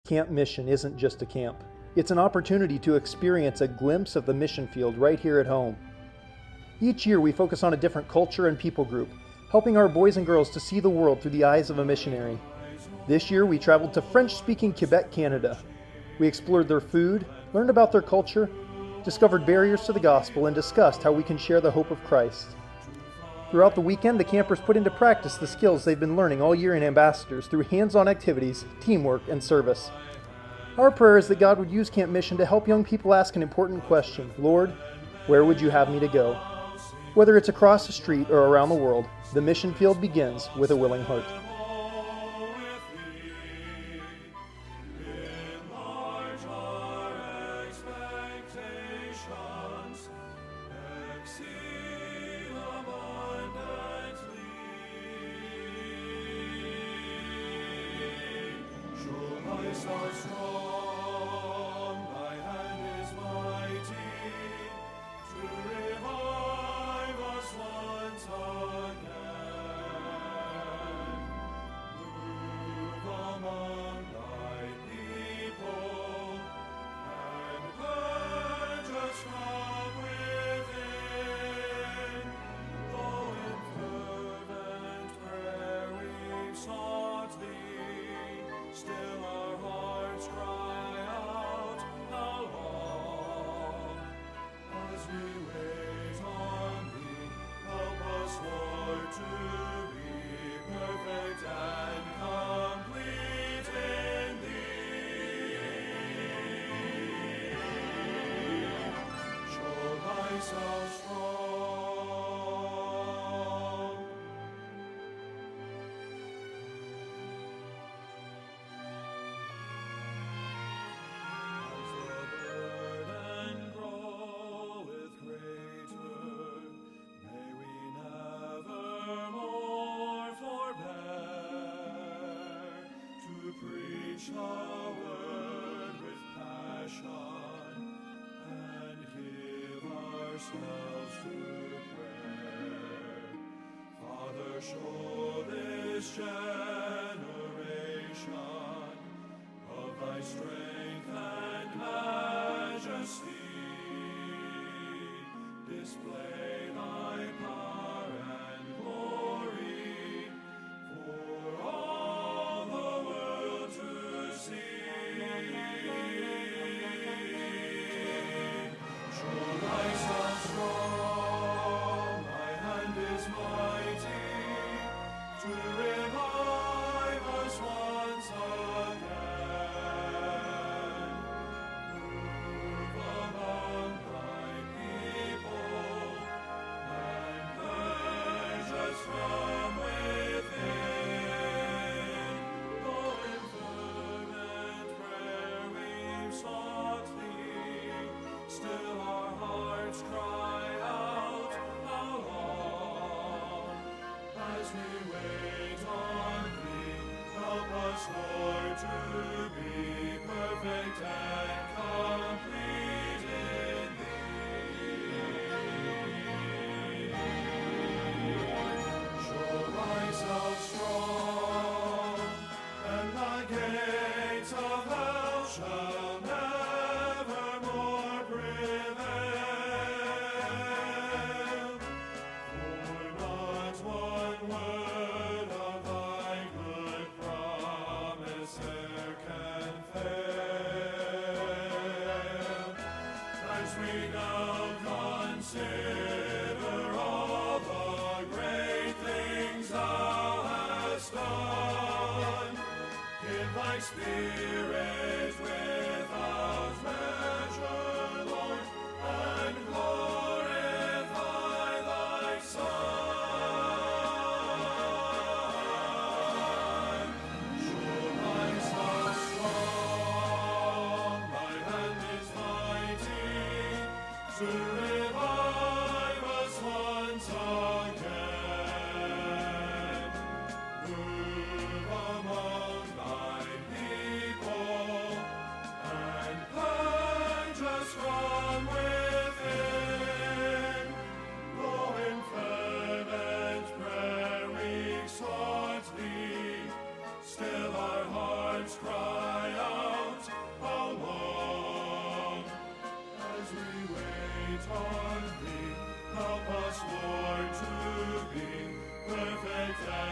Camp Mission isn't just a camp. It's an opportunity to experience a glimpse of the mission field right here at home. Each year we focus on a different culture and people group, helping our boys and girls to see the world through the eyes of a missionary. This year we traveled to French-speaking Quebec, Canada. We explored their food, learned about their culture, discovered barriers to the gospel, and discussed how we can share the hope of Christ. Throughout the weekend, the campers put into practice the skills they've been learning all year in Ambassadors through hands-on activities, teamwork, and service. Our prayer is that God would use Camp Mission to help young people ask an important question: Lord, where would you have me to go? Whether it's across the street or around the world, the mission field begins with a willing heart. Are strong, thy hand is mighty, to revive us once again. Move among thy people, and purge us from within. Though in fervent prayer we've sought thee, still our hearts cry out, how long? As we wait on thee, help us, Lord, to be perfect and complete in thee. Show thyself strong. As the burden groweth greater, may we never more forbear to preach the word with passion and give ourselves to prayer. Father, show this generation of thy strength and majesty. Display thy power and glory for all the world to see. Show thyself strong, thy hand is mighty, to revive us once again. Move among thy people, and purge us from within. Though in fervent prayer we've sought thee, still our hearts cry out, how long? As we wait on thee, help us, Lord, to be perfect and complete in thee. Show thyself strong, and thy gates of hell shall never more prevail. For not one word of thy good promise e'er can fail. As we now consider all the great things thou hast done, give thy Spirit without measure, Lord, and glorify thy Son. Show thyself strong, thy hand is mighty, to revive us once again. Move among thy people, and purge us from within. Though in fervent prayer we sought thee, still our hearts cry out. lights